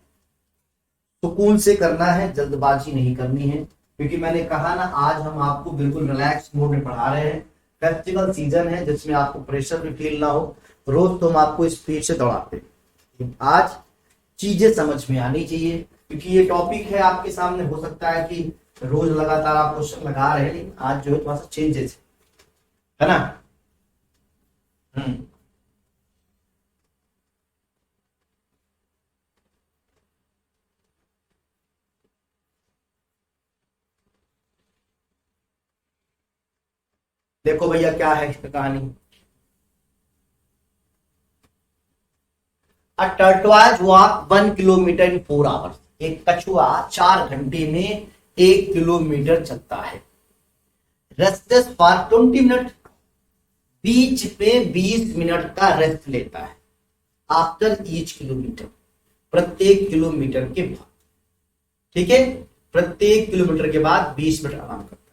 सुकून से करना है, जल्दबाजी नहीं करनी है, क्योंकि मैंने कहा ना आज हम आपको बिल्कुल रिलैक्स मोड में पढ़ा रहे हैं। फेस्टिवल सीजन है जिसमें आपको प्रेशर भी फील ना हो। रोज तो हम आपको स्पीड से दौड़ाते हैं, आज चीजें समझ में आनी चाहिए, क्योंकि ये टॉपिक है आपके सामने। हो सकता है कि रोज लगातार आप क्वेश्चन लगा रहे हैं, लेकिन आज जो है थोड़ा सा चेंजेस है ना। हम्म। देखो भैया क्या है इसकी कहानी। A tortoise walk 1 kilometre in 4 hours. एक कछुआ 4 घंटे में 1 किलोमीटर चलता है। रेस्टेस फॉर 20 मिनट, बीच पे 20 मिनट का रेस्ट लेता है। आफ्टर ईच किलोमीटर, प्रत्येक किलोमीटर के बाद। ठीक है, प्रत्येक किलोमीटर के बाद 20 मिनट आराम करता है।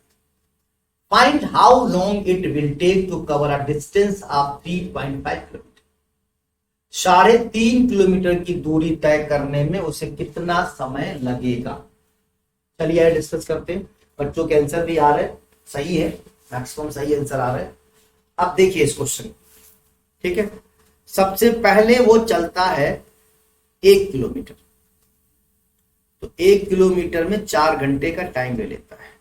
Find how long it will take to cover a distance of 3.5 kilometre. 3.5 kilometre की दूरी तय करने में उसे कितना समय लगेगा। चलिए डिस्कस करते हैं। बच्चों के आंसर भी आ रहे हैं, सही है, मैक्सिमम सही आंसर आ रहे हैं। अब देखिए इस क्वेश्चन, ठीक है। सबसे पहले वो चलता है 1 किलोमीटर, तो 1 किलोमीटर में 4 घंटे का टाइम ले लेता है।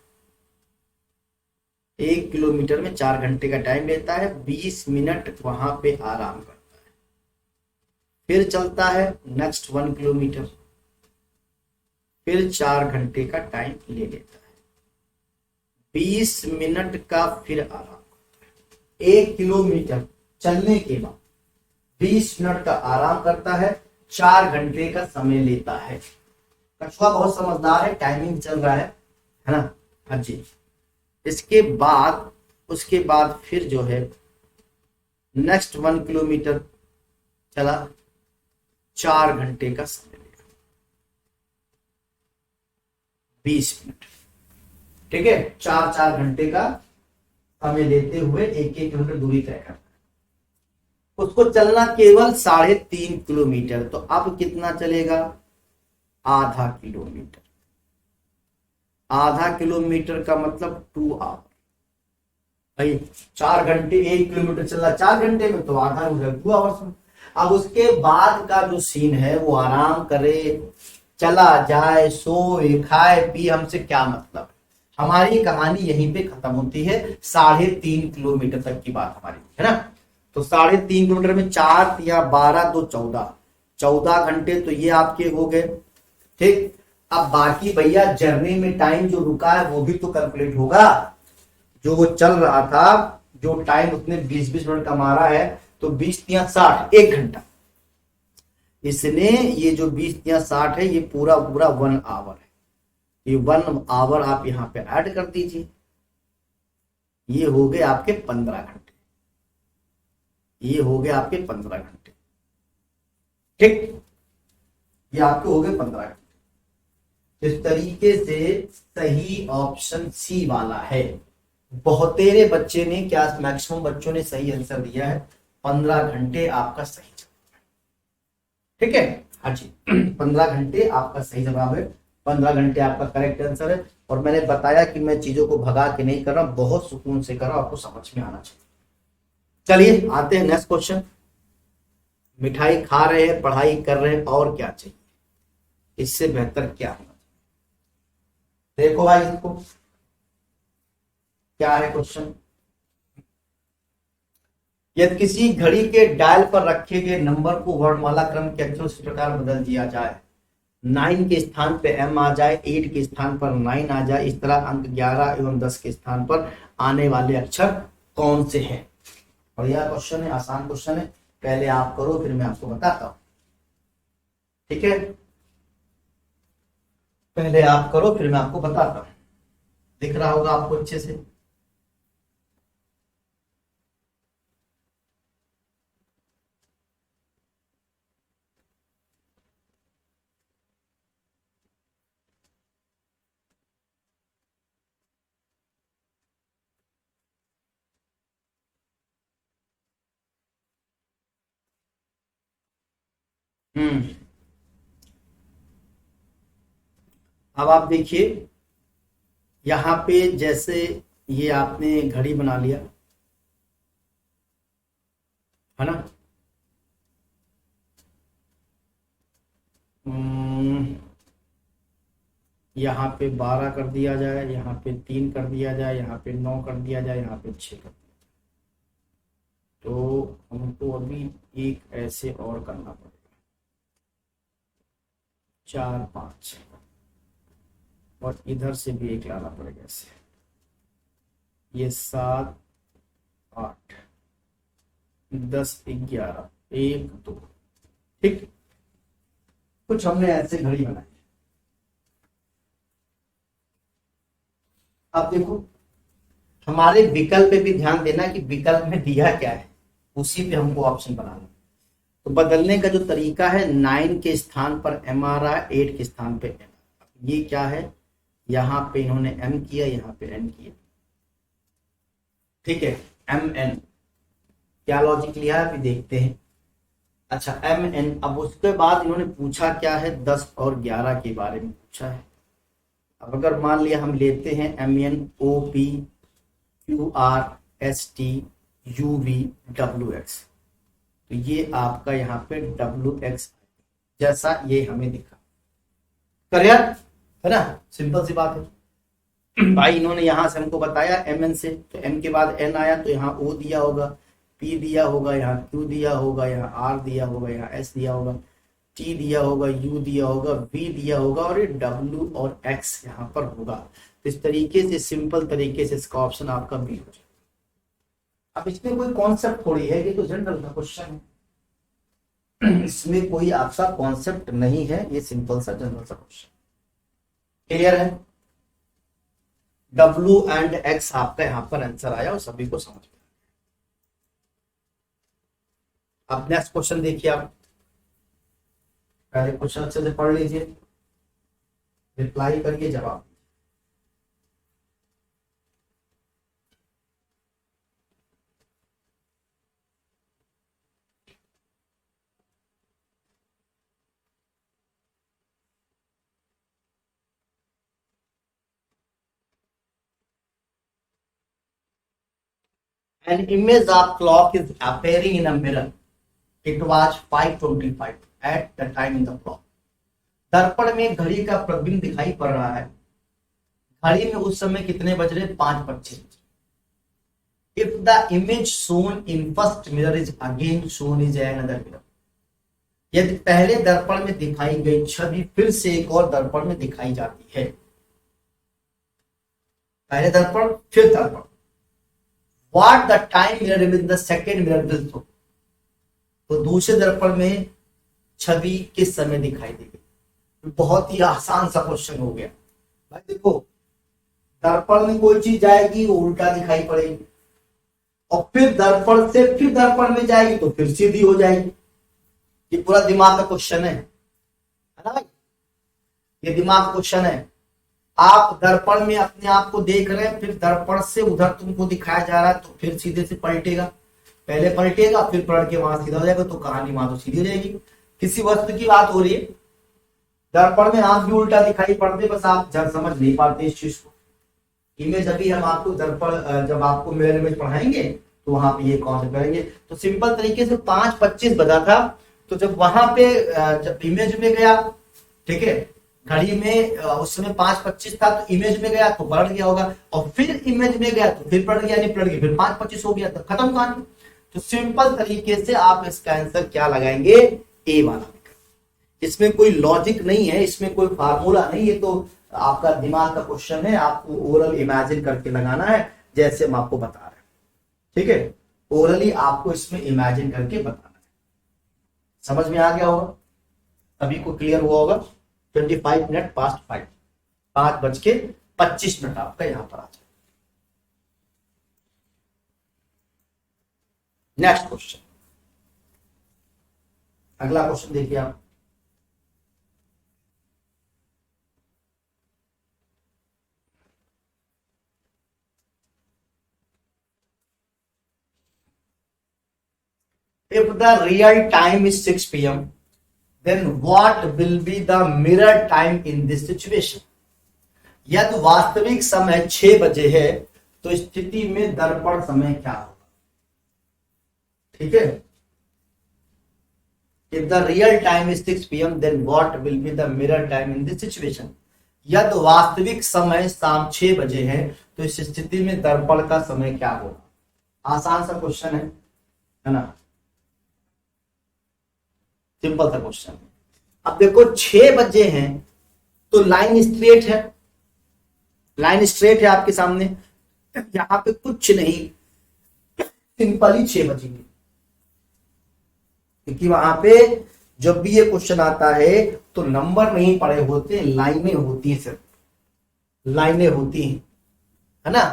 1 किलोमीटर में 4 घंटे का टाइम लेता है, 20 मिनट वहां पे आराम करता है। फिर चलता है नेक्स्ट 1 किलोमीटर, फिर 4 घंटे का टाइम ले लेता है, 20 मिनट का फिर आराम करता है। 1 किलोमीटर चलने के बाद 20 मिनट का आराम करता है, 4 घंटे का समय लेता है। कछुआ बहुत समझदार है, टाइमिंग चल रहा है ना। हाँ जी। इसके बाद उसके बाद फिर जो है नेक्स्ट 1 किलोमीटर चला, 4 घंटे का समय लिया, 20 मिनट। ठीक है, 4 4 घंटे का समय लेते हुए 1 1 किलोमीटर दूरी तय करता है। उसको चलना केवल 3.5 किलोमीटर, तो अब कितना चलेगा, आधा किलोमीटर। आधा किलोमीटर का मतलब 2 आवर। भाई 4 घंटे 1 किलोमीटर चल रहा 4 घंटे में, तो आधा हो गया 2 आवर्स में। अब उसके बाद का जो सीन है वो आराम करे, चला जाए, सोए, खाए पी, हमसे क्या मतलब। हमारी कहानी यहीं पे खत्म होती है। 3.5 किलोमीटर तक की बात हमारी है ना। तो 3.5 किलोमीटर में 4 या 12 2 14, 14 घंटे तो ये आपके हो गए। ठीक, अब बाकी भैया जर्नी में टाइम जो रुका है वो भी तो कैलकुलेट होगा। जो वो चल रहा था, जो टाइम उसने 20 20 मिनट का मारा है, तो 20 या 60, 1 घंटा। इसने ये जो 20 या 60 है, ये पूरा पूरा 1 आवर है। ये 1 आवर आप यहां पे ऐड कर दीजिए, ये हो गए आपके 15 घंटे। ये हो गए आपके 15 घंटे। ठीक, ये आपके हो गए 15 घंटे। इस तरीके से सही ऑप्शन सी वाला है। बहुतेरे बच्चे ने, क्या मैक्सिमम बच्चों ने सही आंसर दिया है। 15 घंटे आपका सही जवाब है। ठीक है, हाँ जी। 15 घंटे आपका सही जवाब है। 15 घंटे आपका करेक्ट आंसर है। और मैंने बताया कि मैं चीजों को भगा के नहीं कर रहा, बहुत सुकून से कर रहा हूं, आपको समझ में आना चाहिए। चलिए आते हैं नेक्स्ट क्वेश्चन। मिठाई खा रहे हैं, पढ़ाई कर रहे हैं, और क्या चाहिए, इससे बेहतर क्या होना चाहिए। देखो भाई इसको, क्या है क्वेश्चन। यदि किसी घड़ी के डायल पर रखे गए नंबर को वर्णमाला क्रम के अक्षरों इस प्रकार बदल दिया जाए, 9 के स्थान पर M आ जाए, 8 के स्थान पर 9 आ जाए, इस तरह अंक 11 एवं 10 के स्थान पर आने वाले अक्षर कौन से हैं। और यह क्वेश्चन है, आसान क्वेश्चन है। पहले आप करो फिर मैं आपको बताता हूं। ठीक है, पहले आप करो फिर मैं आपको बताता हूं। दिख रहा होगा आपको अच्छे से। हम्म। अब आप देखिए यहाँ पे, जैसे ये आपने घड़ी बना लिया है ना। हम्म, यहाँ पे 12 कर दिया जाए, यहाँ पे 3 कर दिया जाए, यहाँ पे 9 कर दिया जाए, यहाँ पे 6 कर दिया, तो हमको अभी एक ऐसे और करना पड़ेगा, 4 5, और इधर से भी एक लाना पड़ेगा ऐसे, ये 7 8 10 11 1 2। ठीक, कुछ हमने ऐसे घड़ी बनाई। अब देखो हमारे विकल्प पे भी ध्यान देना कि विकल्प में दिया क्या है, उसी पे हमको ऑप्शन बनाना। तो बदलने का जो तरीका है, 9 के स्थान पर एम आ रहा है, 8 के स्थान पे एम। ये क्या है, यहाँ पे इन्होंने एम किया, यहाँ पे एन किया। ठीक है, एम एन, क्या लॉजिक लिया है अभी देखते हैं। अच्छा एम एन, अब उसके बाद इन्होंने पूछा क्या है, 10 और 11 के बारे में पूछा है। अब अगर मान लिया हम लेते हैं M N O P Q R S T U V W X, तो ये आपका यहाँ पे डब्ल्यू एक्स जैसा ये हमें दिखा। करियर है ना, सिंपल सी बात है भाई। इन्होंने यहाँ से हमको बताया एम एन से, तो एम के बाद एन आया, तो यहाँ ओ दिया होगा, पी दिया होगा, यहाँ क्यू दिया होगा, यहाँ आर दिया होगा, यहाँ एस दिया होगा, टी दिया होगा, यू दिया होगा, वी दिया होगा, और ये डब्ल्यू और एक्स यहाँ पर होगा। तो इस तरीके से, सिंपल तरीके से इसका ऑप्शन आपका बी हो जाएगा। अब इसमें कोई कॉन्सेप्ट थोड़ी है, ये तो जनरल का क्वेश्चन है, इसमें कोई आपका कॉन्सेप्ट नहीं है, ये सिंपल सा जनरल सा क्वेश्चन। क्लियर है, डब्ल्यू एंड एक्स आपका यहाँ पर आंसर आया और सभी को समझ में। अब नेक्स्ट क्वेश्चन देखिए आप, पहले क्वेश्चन अच्छे से पढ़ लीजिए, रिप्लाई करके जवाब। An image of clock is appearing in a mirror. It was 5:25 at the time in the clock. दर्पण में घड़ी का प्रतिबिंब दिखाई पड़ रहा है, घड़ी में उस समय कितने बज रहे, 5:25। If the image shown in first mirror is again shown in another mirror. यदि पहले दर्पण में दिखाई गई छवि फिर से एक और दर्पण में दिखाई जाती है, पहले दर्पण फिर दर्पण, what the time mirror in the second mirror will show, तो दूसरे दर्पण में छवि किस समय दिखाई देगी। बहुत ही आसान सा क्वेश्चन हो गया भाई। देखो दर्पण में कोई चीज जाएगी वो उल्टा दिखाई पड़ेगी, और फिर दर्पण से फिर दर्पण में जाएगी तो फिर सीधी हो जाएगी। ये पूरा दिमाग का क्वेश्चन है ना भाई, ये दिमाग क्वेश्चन है। आप दर्पण में अपने आप को देख रहे हैं, फिर दर्पण से उधर तुमको दिखाया जा रहा है, तो फिर सीधे से पलटेगा, पहले पलटेगा फिर पलट के वहां सीधा हो जाएगा, तो कहानी वहां तो सीधी हो जाएगी। किसी वस्तु की बात हो रही है, दर्पण में आप भी उल्टा दिखाई पड़ते, बस आप जब समझ नहीं पाते इस चीज को। इमेज अभी हम आपको दर्पण, जब आपको मिरर इमेज पढ़ाएंगे तो वहां पे ये कॉन्सेप्ट करेंगे। तो सिंपल तरीके से 5:25 बजा था, तो जब वहां पे जब इमेज में गया, ठीक है, घड़ी में उस समय 5:25 था, तो इमेज में गया तो पलट गया होगा, और फिर इमेज में गया तो फिर पलट गया, नहीं पलट गया फिर 5:25 हो गया, तो खत्म कहानी। तो सिंपल तरीके से आप इसका आंसर क्या लगाएंगे, ए वाला। इसमें कोई लॉजिक नहीं है, इसमें कोई फार्मूला नहीं, ये तो आपका दिमाग का क्वेश्चन है, आपको ओरल इमेजिन करके लगाना है, जैसे हम आपको बता रहे हैं। ठीक है, ओरली आपको इसमें इमेजिन करके बताना है। समझ में आ गया होगा, अभी को क्लियर हुआ होगा। 25 मिनट पास्ट 5, 5:25 आपका यहां पर आ जाए। नेक्स्ट क्वेश्चन, अगला क्वेश्चन देखिए आप। If the real time is 6 p.m., then what will be the mirror time in this situation. यदि वास्तविक समय 6 बजे है तो स्थिति में दर्पण समय क्या होगा। ठीक है, if the real time is 6 PM then what will be the mirror time in this situation। यदि वास्तविक समय शाम 6 बजे है तो इस स्थिति में दर्पण का समय क्या होगा। आसान सा क्वेश्चन है ना, सिंपल सा क्वेश्चन। अब देखो 6 बजे हैं तो लाइन स्ट्रेट है, लाइन स्ट्रेट है आपके सामने, यहां पे कुछ नहीं, सिंपल ही 6 बजेंगे, क्योंकि वहां पे जब भी ये क्वेश्चन आता है तो नंबर नहीं पड़े होते, लाइनें होती हैं, सिर्फ लाइनें होती हैं, है ना।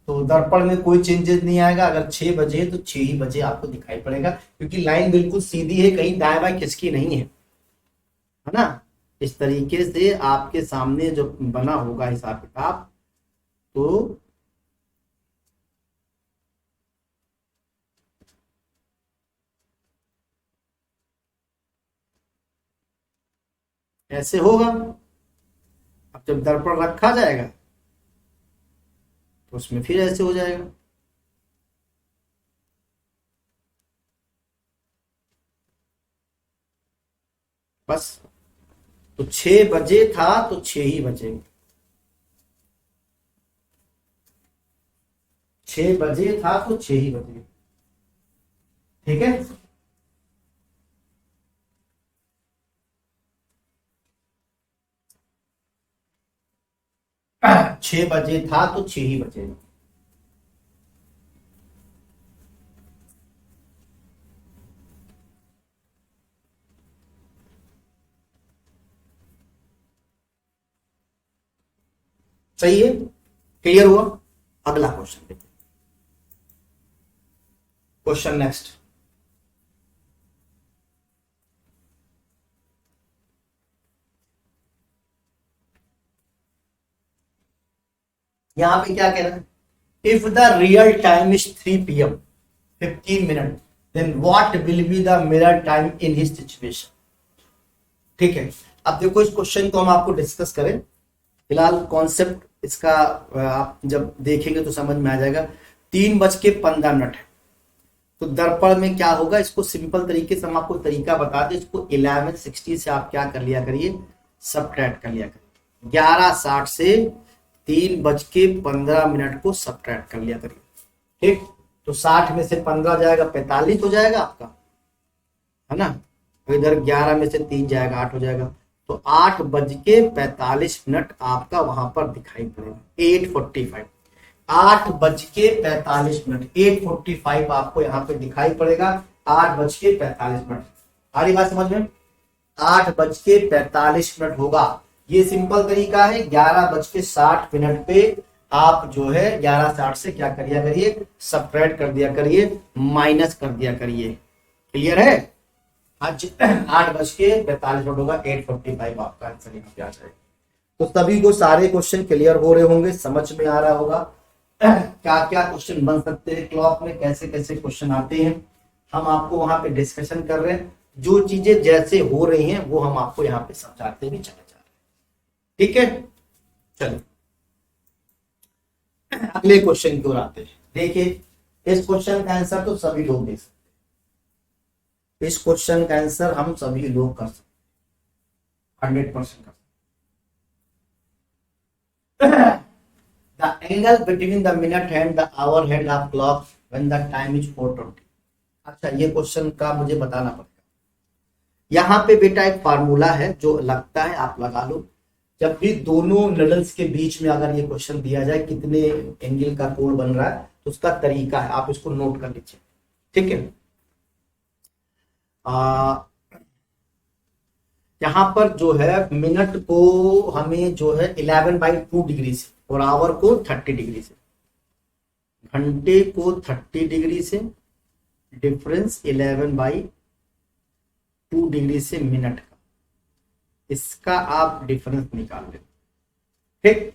तो दर्पण में कोई चेंजेस नहीं आएगा। अगर 6 बजे है तो 6 ही बजे आपको दिखाई पड़ेगा, क्योंकि लाइन बिल्कुल सीधी है, कहीं दाएं बाएं खिसकी नहीं है ना। इस तरीके से आपके सामने जो बना होगा हिसाब किताब, तो ऐसे होगा। अब जब दर्पण रखा जाएगा तो उसमें फिर ऐसे हो जाएगा। बस, तो 6 बजे था तो 6 ही बजे, 6 बजे था तो 6 ही बजे। ठीक है, 6 बजे था तो 6 ही बजे। सही है, क्लियर हुआ। अगला क्वेश्चन देखिए, क्वेश्चन नेक्स्ट। यहां पे क्या कह रहा है, if the real time is 3 PM 15 minute then what will be the mirror time in his situation. ठीक है, अब देखो इस क्वेश्चन को हम आपको डिस्कस करें। फिलहाल कॉन्सेप्ट इसका आप जब देखेंगे तो समझ में आ जाएगा। 3:15 है तो दर्पण में क्या होगा, इसको सिंपल तरीके से हम आपको तरीका बता दें। इसको 1160 से आप क्या कर लिया करिए, सब्ट्रैक्ट कर लिया करिए। 11:60 से 3:15 को सब्ट्रैक्ट कर लिया करिए। ठीक, तो 60 में से 15 जाएगा 45 हो जाएगा आपका, है ना। तो इधर 11 में से 3 जाएगा 8 हो जाएगा, तो 8:45 आपका वहां पर दिखाई पड़ेगा। 8:45, 8:45, 8:45 आपको यहाँ पे दिखाई पड़ेगा। 8:45, आ रही बात समझ में। 8:45 होगा, ये सिंपल तरीका है। 11:60 पे आप जो है 11:60 से क्या करिया करिए, सब्ट्रैक्ट कर दिया करिए, माइनस कर दिया करिए। क्लियर है। आज 8:45 होगा, 8:45 आपका आंसर यहाँ पे आ जाएगा। तो सभी को सारे क्वेश्चन क्लियर हो रहे होंगे, समझ में आ रहा होगा क्या क्या क्वेश्चन बन सकते हैं क्लॉक में, कैसे कैसे क्वेश्चन आते हैं। हम आपको वहां पे डिस्कशन कर रहे हैं, जो चीजें जैसे हो रही हैं वो हम आपको यहाँ पे समझाते भी चले जा रहे हैं। ठीक है, चलो अगले क्वेश्चन की ओर आते हैं। देखिए, इस क्वेश्चन का आंसर तो सभी लोग दे सकते, इस क्वेश्चन का आंसर हम सभी लोग कर सकते, 100% कर सकते। The angle between the minute hand the hour hand of clock when the time is 4:20। अच्छा, ये क्वेश्चन का मुझे बताना पड़ेगा। यहाँ पे बेटा एक फार्मूला है जो लगता है, आप लगा लो। जब भी दोनों निडल्स के बीच में अगर ये क्वेश्चन दिया जाए कितने एंगल का कोण बन रहा है, तो उसका तरीका है, आप इसको नोट कर लीजिए। ठीक है, यहाँ पर जो है मिनट को हमें जो है 11/2 डिग्री से और आवर को 30 डिग्री से, घंटे को 30 डिग्री से, डिफरेंस 11/2 डिग्री से मिनट का, इसका आप डिफरेंस निकाल लें। ठीक,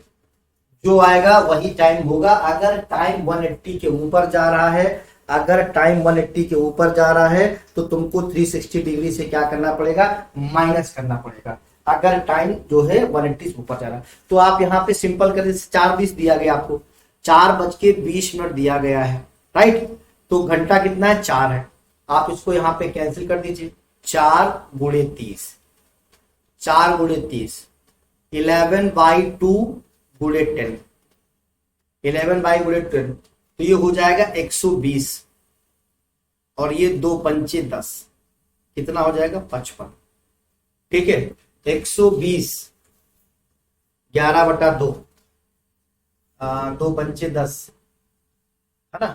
जो आएगा वही टाइम होगा। अगर टाइम 180 के ऊपर जा रहा है अगर टाइम 180 के ऊपर जा रहा है तो तुमको 360 डिग्री से क्या करना पड़ेगा, माइनस करना पड़ेगा। अगर टाइम जो है 180 से ऊपर जा रहा है तो आप यहाँ पे सिंपल कर, 4:20 दिया गया आपको, 4:20 दिया गया है, राइट। तो घंटा कितना है, 4 है। आप इसको यहाँ पे कैंसिल कर दीजिए, 4 × 30, 4 × 30, 11/2 × 10, 11/10, तो ये हो जाएगा 120, और ये 2 पंचे 10, कितना हो जाएगा, 55। ठीक है, 120 11/2, 2 पंचे 10, है ना।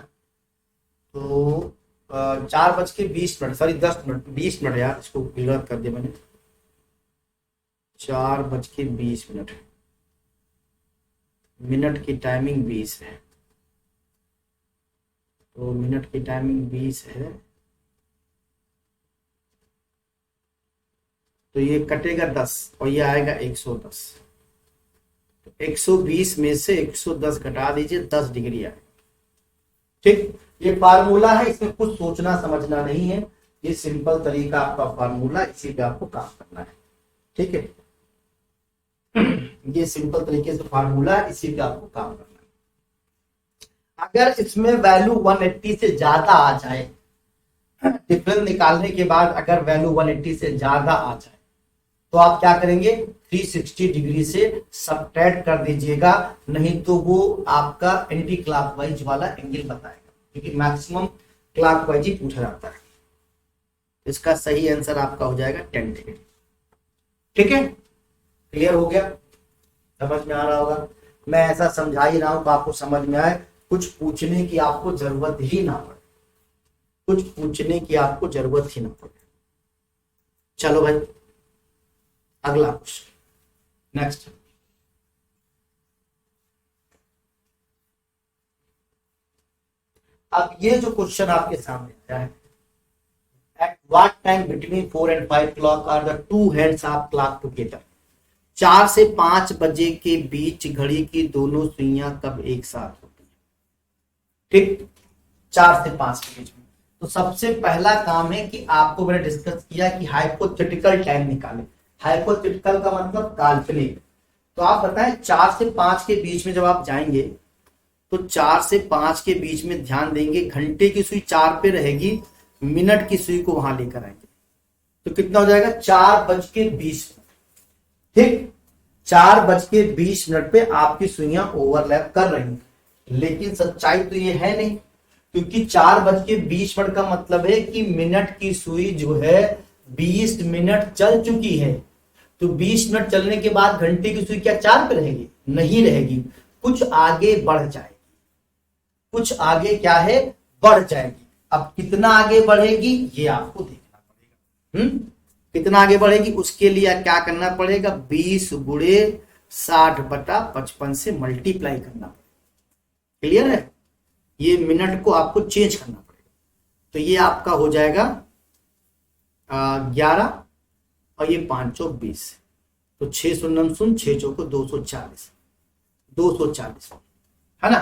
तो 4:20, सॉरी 10 मिनट, 20 मिनट यार, इसको गलत कर दिया मैंने, 4:20, मिनट की टाइमिंग 20 है, तो मिनट की टाइमिंग 20 है, तो ये कटेगा 10 और ये आएगा 110। तो 120 में से 110 घटा दीजिए, 10 डिग्री आएगा। ठीक, ये फार्मूला है, इसमें कुछ सोचना समझना नहीं है, ये सिंपल तरीका आपका फार्मूला, इसी पे आपको काम करना है। ठीक है, ये सिंपल तरीके से फार्मूला, इसी पे आपको काम करना है। अगर इसमें वैल्यू 180 से ज्यादा आ जाए, डिफरेंस निकालने के बाद अगर वैल्यू 180 से ज्यादा आ जाए तो आप क्या करेंगे, 360 डिग्री से सबट्रैक्ट कर दीजिएगा, नहीं तो वो आपका एंटी क्लॉकवाइज वाला एंगल बताएगा, क्योंकि मैक्सिमम क्लॉकवाइज ही पूछा जाता है। इसका सही आंसर आपका हो जाएगा 10 डिग्री। ठीक है, क्लियर हो गया, समझ में आ रहा होगा। मैं ऐसा समझा ही रहा हूं तो आपको समझ में आए, कुछ पूछने की आपको जरूरत ही ना पड़े, कुछ पूछने की आपको जरूरत ही ना पड़े। चलो भाई, अगला क्वेश्चन, नेक्स्ट। अब ये जो क्वेश्चन आपके सामने आया है, at what time between 4 and 5 clock are the two hands of clock together. 4 से 5 बजे के बीच घड़ी की दोनों सुइयां कब एक साथ होती है। ठीक, 4 से 5 के बीच में। तो सबसे पहला काम है कि आपको मैंने डिस्कस किया कि हाइपोथेटिकल टाइम निकालें। हाइपोथेटिकल का मतलब काल्पनिक। तो आप बताएं 4 से 5 के बीच में जब आप जाएंगे तो 4 से 5 के बीच में ध्यान देंगे, घंटे की सुई 4 पे रहेगी, मिनट की सुई को वहां लेकर आएंगे तो कितना हो जाएगा, 4:20। ठीक, 4:20 पे आपकी सुइयां ओवरलैप कर रही हैं, लेकिन सच्चाई तो ये है नहीं, क्योंकि 4:20 का मतलब है कि मिनट की सुई जो है 20 मिनट चल चुकी है। तो 20 मिनट चलने के बाद घंटे की सुई क्या 4 पे रहेगी, नहीं रहेगी, कुछ आगे बढ़ जाएगी, कुछ आगे क्या है, बढ़ जाएगी। अब कितना आगे बढ़ेगी ये आपको देखना पड़ेगा। कितना आगे बढ़ेगी उसके लिए क्या करना पड़ेगा, 20 × 60/55 से मल्टीप्लाई करना पड़ेगा। क्लियर है, ये मिनट को आपको चेंज करना पड़ेगा। तो ये आपका हो जाएगा 11 और ये 5 चौक 20, तो 6 शून्य 6 चौको 240, 240 है ना।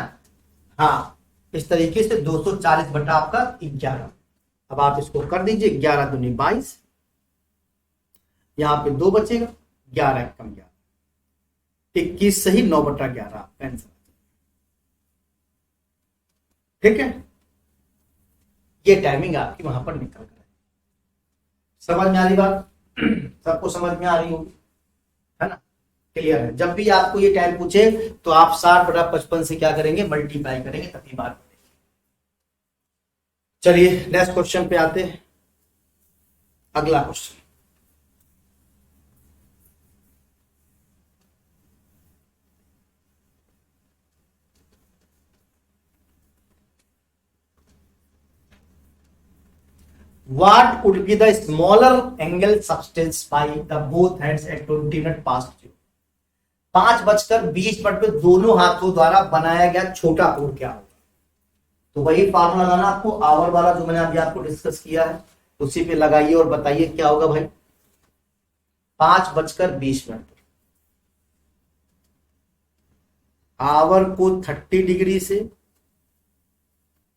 हाँ, इस तरीके से 240 बटा आपका 11। अब आप इसको कर दीजिए, 11 दूनी 22, यहां पे 2 बचेगा, 11 कम 11, 21 सही, 9/11 आपका आंसर। ठीक है, ये टाइमिंग आपकी वहां पर निकल कर समझ में आ रही बात, सबको समझ में आ रही होगी, है ना, क्लियर है। जब भी आपको ये टाइम पूछे तो आप 60/55 से क्या करेंगे, मल्टीप्लाई करेंगे, तभी बात करेंगे। चलिए नेक्स्ट क्वेश्चन पे आते हैं। अगला question, what would be the smaller angle substance by the both hands at 20 minute past 0। 5:20 पे दोनों हाथों द्वारा बनाया गया छोटा कोण क्या होगा। तो वही फार्मूला लगाना आपको, आवर वाला जो मैंने अभी आपको डिस्कस किया है उसी पे लगाइए और बताइए क्या होगा भाई। 5:20 आवर को 30 डिग्री से,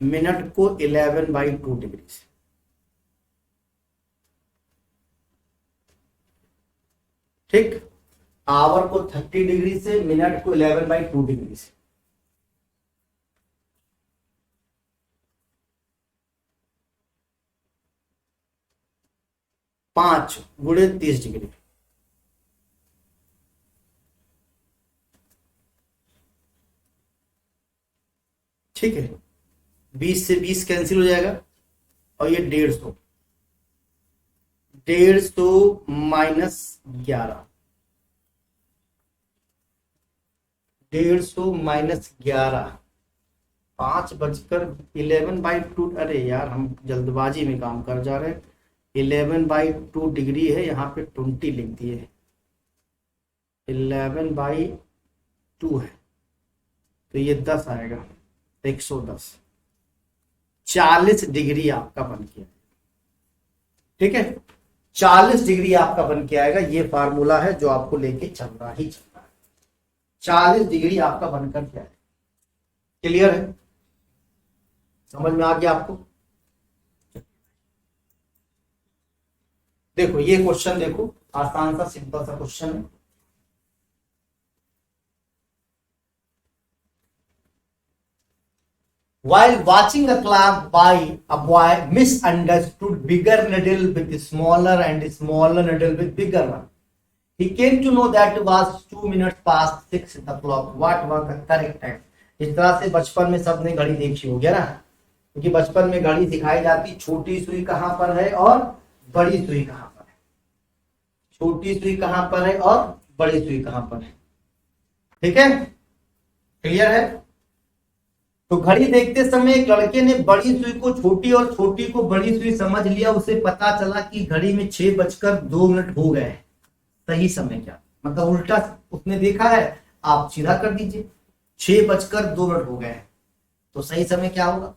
मिनट को 11/2 डिग्री से, ठीक। आवर को 30 डिग्री से, मिनट को 11/2 डिग्री से। पांच गुणे 30 डिग्री, ठीक है। 20 से 20 कैंसिल हो जाएगा और ये 150, 150 माइनस 11, 150 माइनस 11, 5:11/2। अरे यार हम जल्दबाजी में काम कर जा रहे हैं। 11/2 डिग्री है, यहाँ पे 20 लिख दिए, 11/2 है तो ये 10 आएगा, 110, 40 डिग्री आपका बन के, ठीक है। 40 डिग्री आपका बन के आएगा। ये फार्मूला है जो आपको लेके चल रहा है। 40 डिग्री आपका बनकर क्या है, क्लियर है, समझ में आ गया आपको। देखो ये क्वेश्चन देखो, आसान सा सिंपल सा क्वेश्चन है। While watching a clock by a boy misunderstood bigger needle with smaller and smaller needle with bigger one. He came to know that it was 2 minutes past 6 the clock. What was the correct time? इस तरह से बचपन में सबने घड़ी देखी होगी ना, क्योंकि बचपन में घड़ी सिखाई जाती, छोटी सुई कहाँ पर है और बड़ी सुई कहाँ पर है, छोटी सुई कहाँ पर है और बड़ी सुई कहाँ पर है, ठीक है, क्लियर है। तो घड़ी देखते समय एक लड़के ने बड़ी सुई को छोटी और छोटी को बड़ी सुई समझ लिया। उसे पता चला कि घड़ी में 6:02 हो गए। सही समय क्या, मतलब उल्टा उसने देखा है, आप सीधा कर दीजिए, 6:02 हो गए तो सही समय क्या होगा।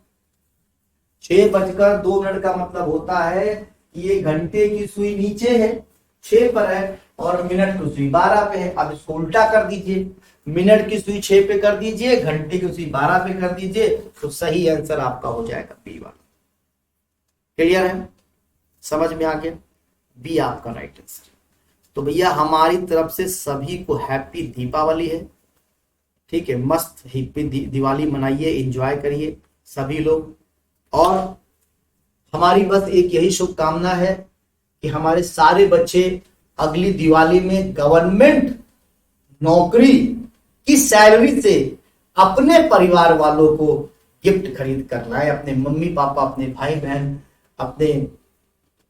6:02 का मतलब होता है कि ये घंटे की सुई नीचे है, 6 पर है, और मिनट की सुई 12 पे है। अब इसको उल्टा कर दीजिए, मिनट की सुई 6 पे कर दीजिए, घंटे की सुई 12 पे कर दीजिए, तो सही आंसर आपका हो जाएगा बी वाला। क्लियर है, समझ में आ गया, बी आपका राइट आंसर। तो भैया हमारी तरफ से सभी को हैप्पी दीपावली है, ठीक है। मस्त हैप्पी दिवाली मनाइए, एंजॉय करिए सभी लोग। और हमारी बस एक यही शुभकामना है कि हमारे सारे बच्चे अगली दिवाली में गवर्नमेंट नौकरी की सैलरी से अपने परिवार वालों को गिफ्ट खरीद कर लाए, अपने मम्मी पापा, अपने भाई बहन, अपने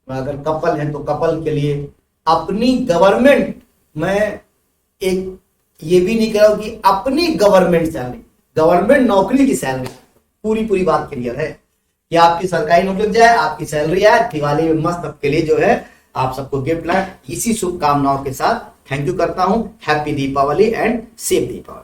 अगर कपल हैं तो कपल के लिए अपनी गवर्नमेंट, मैं एक ये भी नहीं कह रहा हूं कि अपनी गवर्नमेंट सैलरी, गवर्नमेंट नौकरी की सैलरी, पूरी बात क्लियर है कि आपकी सरकारी नौकरी लग जाए, आपकी सैलरी आए, दिवाली में मस्त आपके लिए जो है आप सबको गिफ्ट लाए। इसी शुभकामनाओं के साथ थैंक यू करता हूं। Happy Deepawali and safe Deepawali.